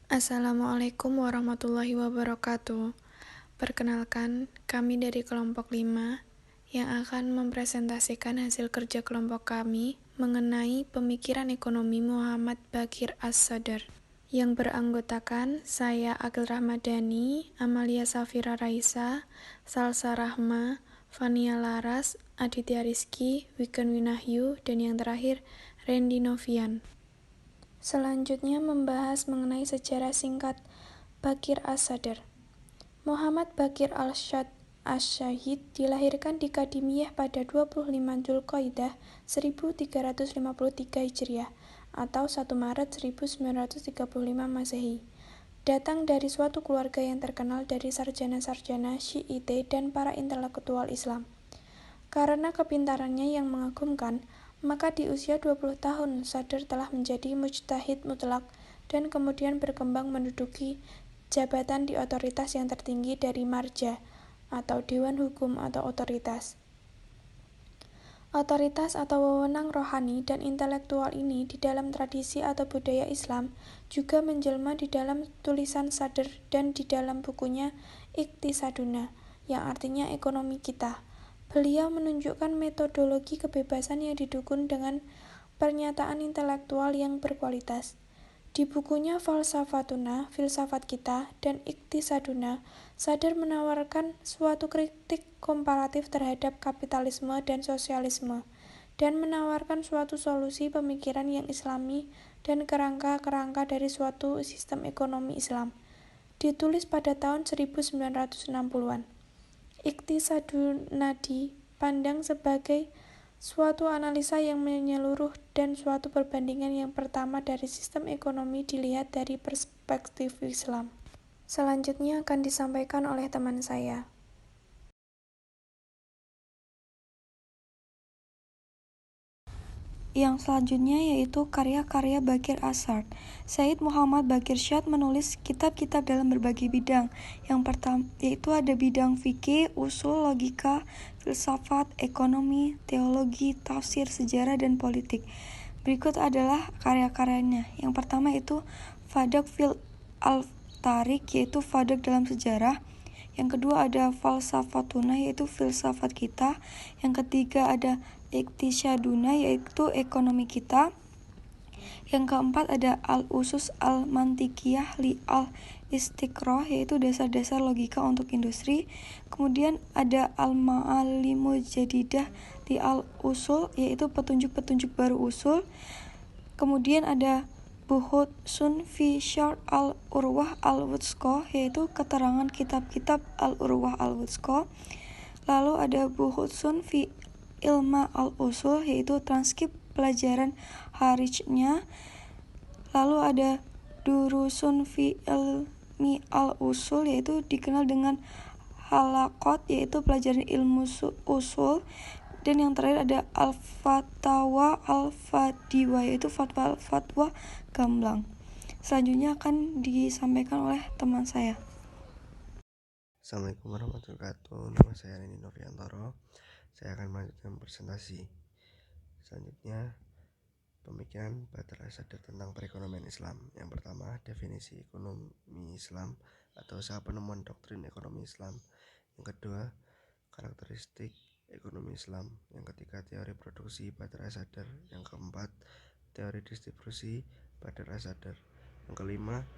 Assalamualaikum warahmatullahi wabarakatuh. Perkenalkan, kami dari kelompok 5 yang akan mempresentasikan hasil kerja kelompok kami mengenai pemikiran ekonomi Muhammad Baqir As-Sadr, yang beranggotakan saya Agil Rahmadani, Amalia Safira Raisa, Salsa Rahma, Fania Laras, Aditya Rizky, Wiken Winahyu, dan yang terakhir Randy Novian. Selanjutnya membahas mengenai sejarah singkat Baqir As-Sadr. Muhammad Baqir As-Syahid dilahirkan di Kadimiyah pada 25 Dzulqa'dah 1353 Hijriah atau 1 Maret 1935 Masehi. Datang dari suatu keluarga yang terkenal dari sarjana-sarjana Syiite dan para intelektual Islam. Karena kepintarannya yang mengagumkan, maka di usia 20 tahun Sadr telah menjadi mujtahid mutlak dan kemudian berkembang menduduki jabatan di otoritas yang tertinggi dari marja atau dewan hukum atau otoritas. Otoritas atau wewenang rohani dan intelektual ini di dalam tradisi atau budaya Islam juga menjelma di dalam tulisan Sadr dan di dalam bukunya Iqtisaduna, yang artinya ekonomi kita. Beliau menunjukkan metodologi kebebasan yang didukung dengan pernyataan intelektual yang berkualitas. Di bukunya Falsafatuna, Filsafat Kita, dan Iqtisaduna, Sadr menawarkan suatu kritik komparatif terhadap kapitalisme dan sosialisme, dan menawarkan suatu solusi pemikiran yang islami dan kerangka-kerangka dari suatu sistem ekonomi Islam. Ditulis pada tahun 1960-an. Iqtisaduna dipandang sebagai suatu analisa yang menyeluruh dan suatu perbandingan yang pertama dari sistem ekonomi dilihat dari perspektif Islam. Selanjutnya akan disampaikan oleh teman saya. Yang selanjutnya yaitu karya-karya Baqir As-Sadr. Said Muhammad Baqir Syad menulis kitab-kitab dalam berbagai bidang. Yang pertama yaitu ada bidang fikih, usul, logika, filsafat, ekonomi, teologi, tafsir, sejarah, dan politik. Berikut adalah karya-karyanya. Yang pertama itu Fadak fil al-Tarik, yaitu Fadak dalam sejarah. Yang kedua ada Falsafatuna, yaitu filsafat kita. Yang ketiga ada Iqtisaduna, yaitu ekonomi kita. Yang keempat ada Al-Usus Al-Mantikiyah li Al-Istiqroh, yaitu dasar-dasar logika untuk industri. Kemudian ada Al-Ma'alimul Jadidah li Al-Usul, yaitu petunjuk-petunjuk baru usul. Kemudian ada Buhutsun fi Syarh al-Urwah al-Wuthqa, yaitu keterangan kitab-kitab al-Urwah al-Wuthqa. Lalu ada Buhutsun fi Ilma al-Usul, yaitu transkrip pelajaran Harijnya. Lalu ada Durusun fi Ilmi al-Usul, yaitu dikenal dengan Halaqat, yaitu pelajaran ilmu usul. Dan yang terakhir ada Al-Fatawa Al-Fadiwa, yaitu fatwa gamblang. Selanjutnya akan disampaikan oleh teman saya. Assalamualaikum warahmatullahi wabarakatuh. Nama saya Randy Noviantoro. Saya akan melanjutkan presentasi. Selanjutnya, pemikiran Baqir As-Sadr tentang perekonomian Islam. Yang pertama, definisi ekonomi Islam atau usaha penemuan doktrin ekonomi Islam. Yang kedua, karakteristik ekonomi Islam. Yang ketiga, teori produksi Baqir As-Sadr. Yang keempat, teori distribusi Baqir As-Sadr. Yang kelima,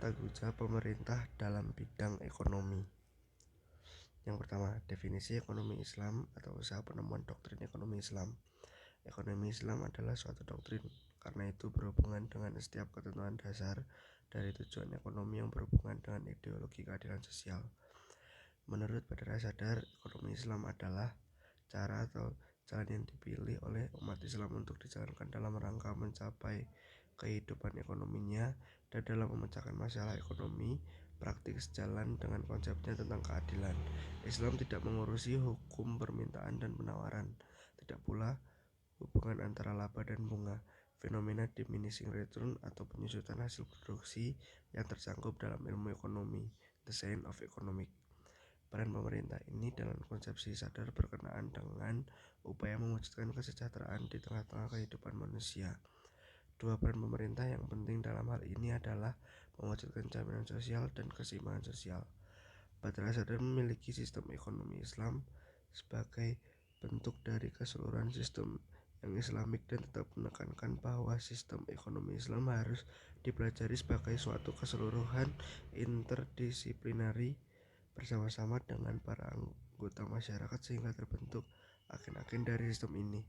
tanggung jawab pemerintah dalam bidang ekonomi. Yang pertama, definisi ekonomi Islam atau usaha penemuan doktrin ekonomi Islam. Ekonomi Islam adalah suatu doktrin, karena itu berhubungan dengan setiap ketentuan dasar dari tujuan ekonomi yang berhubungan dengan ideologi keadilan sosial. Menurut Baqir As-Sadr, ekonomi Islam adalah cara atau jalan yang dipilih oleh umat Islam untuk dijalankan dalam rangka mencapai kehidupan ekonominya dan dalam memecahkan masalah ekonomi praktik sejalan dengan konsepnya tentang keadilan. Islam tidak mengurusi hukum permintaan dan penawaran, tidak pula hubungan antara laba dan bunga, fenomena diminishing return atau penyusutan hasil produksi yang tercangkup dalam ilmu ekonomi, the science of economic. Peran pemerintah ini dalam konsepsi Sadr berkenaan dengan upaya mewujudkan kesejahteraan di tengah-tengah kehidupan manusia. Dua peran pemerintah yang penting dalam hal ini adalah mewujudkan jaminan sosial dan keseimbangan sosial. Badan Sadar memiliki sistem ekonomi Islam sebagai bentuk dari keseluruhan sistem yang Islamik dan tetap menekankan bahwa sistem ekonomi Islam harus dipelajari sebagai suatu keseluruhan interdisiplinari bersama-sama dengan para anggota masyarakat sehingga terbentuk agen-agen dari sistem ini.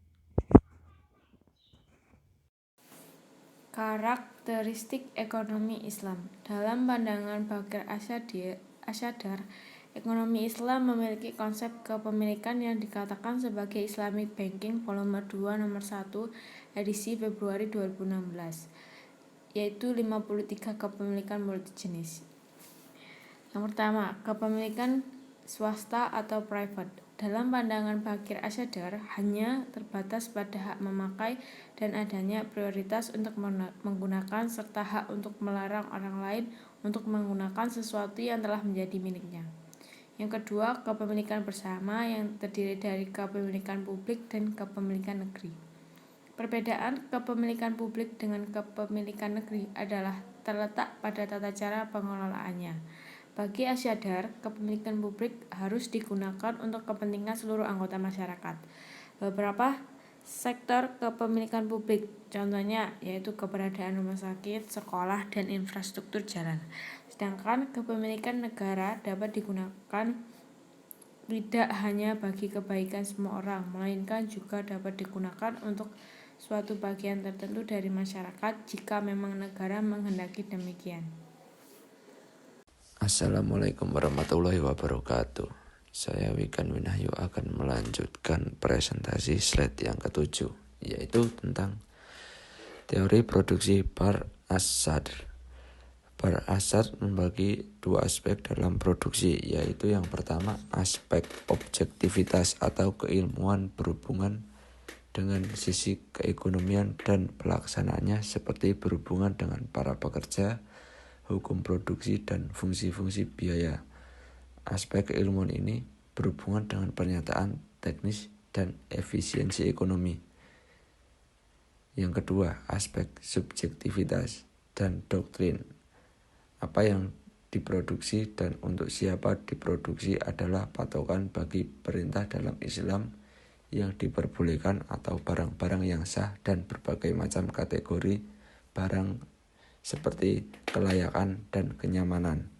Karakteristik ekonomi Islam. Dalam pandangan Bakir Asyadar, ekonomi Islam memiliki konsep kepemilikan yang dikatakan sebagai Islamic Banking volume 2 nomor 1 edisi Februari 2016, yaitu 53 kepemilikan multijenis. Yang pertama, kepemilikan swasta atau private. Dalam pandangan Bakir Asyadar, hanya terbatas pada hak memakai dan adanya prioritas untuk menggunakan serta hak untuk melarang orang lain untuk menggunakan sesuatu yang telah menjadi miliknya. Yang kedua, kepemilikan bersama yang terdiri dari kepemilikan publik dan kepemilikan negeri. Perbedaan kepemilikan publik dengan kepemilikan negeri adalah terletak pada tata cara pengelolaannya. Bagi Asyadar, kepemilikan publik harus digunakan untuk kepentingan seluruh anggota masyarakat. Beberapa sektor kepemilikan publik, contohnya yaitu keberadaan rumah sakit, sekolah, dan infrastruktur jalan. Sedangkan kepemilikan negara dapat digunakan tidak hanya bagi kebaikan semua orang, melainkan juga dapat digunakan untuk suatu bagian tertentu dari masyarakat jika memang negara menghendaki demikian. Assalamualaikum warahmatullahi wabarakatuh. Saya Wikan Winahyu akan melanjutkan presentasi slide yang ke-7, yaitu tentang teori produksi Bar As-Sadr. Bar As-Sadr membagi dua aspek dalam produksi, yaitu yang pertama aspek objektivitas atau keilmuan berhubungan dengan sisi keekonomian dan pelaksanaannya seperti berhubungan dengan para pekerja, hukum produksi, dan fungsi-fungsi biaya. Aspek keilmuan ini berhubungan dengan pernyataan teknis dan efisiensi ekonomi. Yang kedua, aspek subjektivitas dan doktrin. Apa yang diproduksi dan untuk siapa diproduksi adalah patokan bagi perintah dalam Islam yang diperbolehkan atau barang-barang yang sah dan berbagai macam kategori barang seperti kelayakan dan kenyamanan.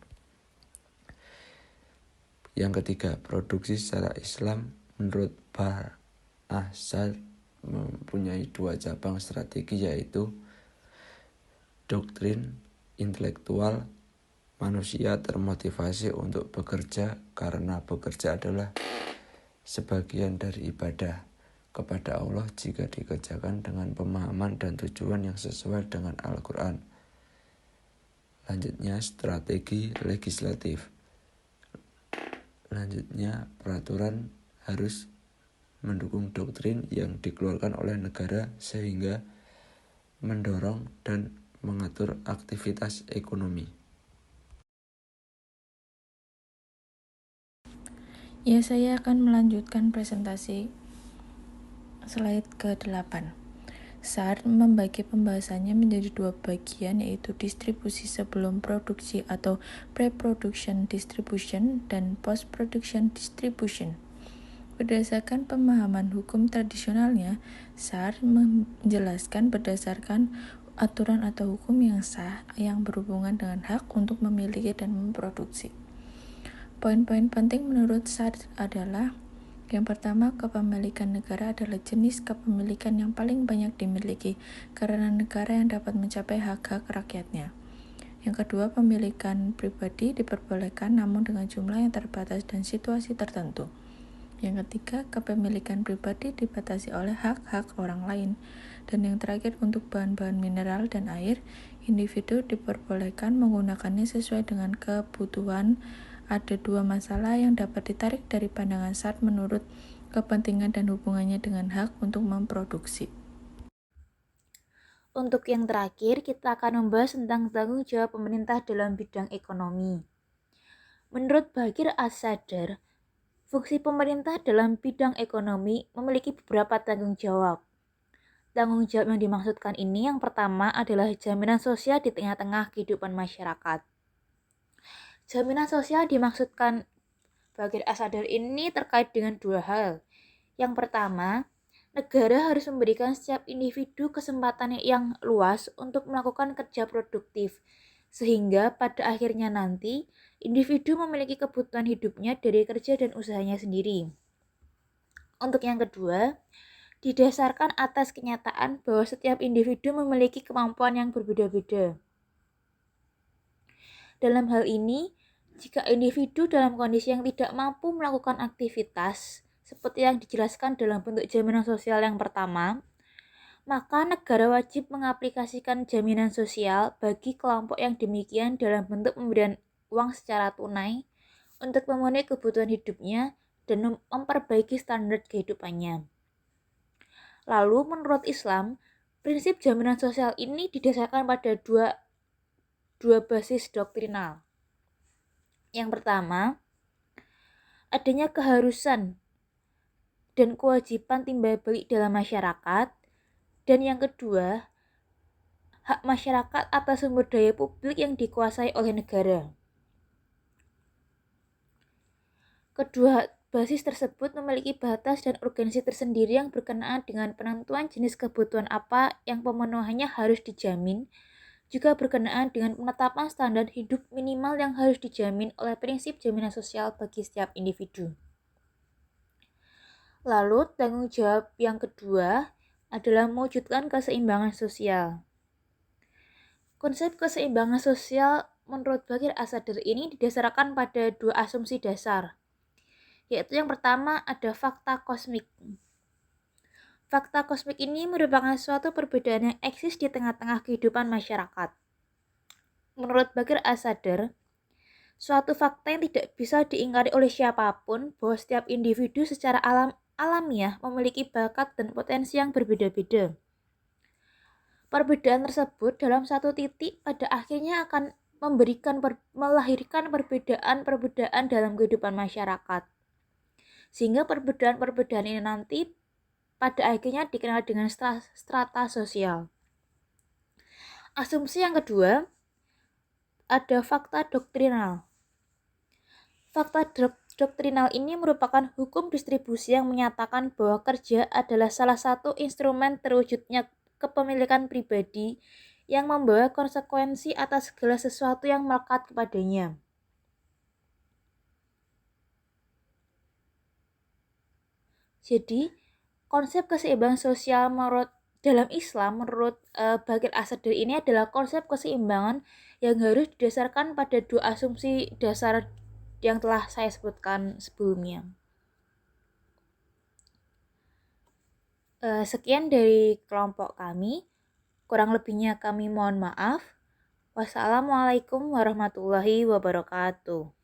Yang ketiga, produksi secara Islam menurut Bar As-Sadr mempunyai dua cabang strategi, yaitu doktrin intelektual. Manusia termotivasi untuk bekerja karena bekerja adalah sebagian dari ibadah kepada Allah jika dikerjakan dengan pemahaman dan tujuan yang sesuai dengan Al-Quran. Lanjutnya, strategi legislatif. Lanjutnya, peraturan harus mendukung doktrin yang dikeluarkan oleh negara sehingga mendorong dan mengatur aktivitas ekonomi. Ya, saya akan melanjutkan presentasi slide ke-8. Sadr membagi pembahasannya menjadi dua bagian, yaitu distribusi sebelum produksi atau pre-production distribution dan post-production distribution. Berdasarkan pemahaman hukum tradisionalnya, Sadr menjelaskan berdasarkan aturan atau hukum yang sah yang berhubungan dengan hak untuk memiliki dan memproduksi. Poin-poin penting menurut Sadr adalah: yang pertama, kepemilikan negara adalah jenis kepemilikan yang paling banyak dimiliki karena negara yang dapat mencapai hak-hak rakyatnya. Yang kedua, pemilikan pribadi diperbolehkan namun dengan jumlah yang terbatas dan situasi tertentu. Yang ketiga, kepemilikan pribadi dibatasi oleh hak-hak orang lain. Dan yang terakhir, untuk bahan-bahan mineral dan air, individu diperbolehkan menggunakannya sesuai dengan kebutuhan. Ada dua masalah yang dapat ditarik dari pandangan Sadr menurut kepentingan dan hubungannya dengan hak untuk memproduksi. Untuk yang terakhir, kita akan membahas tentang tanggung jawab pemerintah dalam bidang ekonomi. Menurut Bakir As-Sadr, fungsi pemerintah dalam bidang ekonomi memiliki beberapa tanggung jawab. tanggung jawab yang dimaksudkan ini yang pertama adalah jaminan sosial di tengah-tengah kehidupan masyarakat. Jaminan sosial dimaksudkan Bagir As-Sadar ini terkait dengan dua hal. Yang pertama, negara harus memberikan setiap individu kesempatan yang luas untuk melakukan kerja produktif, sehingga pada akhirnya nanti individu memiliki kebutuhan hidupnya dari kerja dan usahanya sendiri. Untuk yang kedua, didasarkan atas kenyataan bahwa setiap individu memiliki kemampuan yang berbeda-beda. Dalam hal ini, jika individu dalam kondisi yang tidak mampu melakukan aktivitas, seperti yang dijelaskan dalam bentuk jaminan sosial yang pertama, maka negara wajib mengaplikasikan jaminan sosial bagi kelompok yang demikian dalam bentuk pemberian uang secara tunai untuk memenuhi kebutuhan hidupnya dan memperbaiki standar kehidupannya. Lalu menurut Islam, prinsip jaminan sosial ini didasarkan pada dua basis doktrinal. Yang pertama, adanya keharusan dan kewajiban timbal balik dalam masyarakat. Dan yang kedua, hak masyarakat atas sumber daya publik yang dikuasai oleh negara. Kedua basis tersebut memiliki batas dan urgensi tersendiri yang berkenaan dengan penentuan jenis kebutuhan apa yang pemenuhannya harus dijamin, juga berkenaan dengan penetapan standar hidup minimal yang harus dijamin oleh prinsip jaminan sosial bagi setiap individu. Lalu, tanggung jawab yang kedua adalah mewujudkan keseimbangan sosial. Konsep keseimbangan sosial menurut Bagir As-Sadar ini didasarkan pada dua asumsi dasar, yaitu yang pertama ada fakta kosmik. Fakta kosmik ini merupakan suatu perbedaan yang eksis di tengah-tengah kehidupan masyarakat. Menurut Bagir As-Sadar, suatu fakta yang tidak bisa diingkari oleh siapapun bahwa setiap individu secara alamiah memiliki bakat dan potensi yang berbeda-beda. Perbedaan tersebut dalam satu titik pada akhirnya akan melahirkan perbedaan dalam kehidupan masyarakat. Sehingga perbedaan ini nanti pada akhirnya dikenal dengan strata sosial. Asumsi yang kedua, ada fakta doktrinal. Fakta doktrinal ini merupakan hukum distribusi yang menyatakan bahwa kerja adalah salah satu instrumen terwujudnya kepemilikan pribadi yang membawa konsekuensi atas segala sesuatu yang melekat kepadanya. Jadi, konsep keseimbangan sosial dalam Islam menurut Bagir As-Sadar ini adalah konsep keseimbangan yang harus didasarkan pada dua asumsi dasar yang telah saya sebutkan sebelumnya. Sekian dari kelompok kami. Kurang lebihnya kami mohon maaf. Wassalamualaikum warahmatullahi wabarakatuh.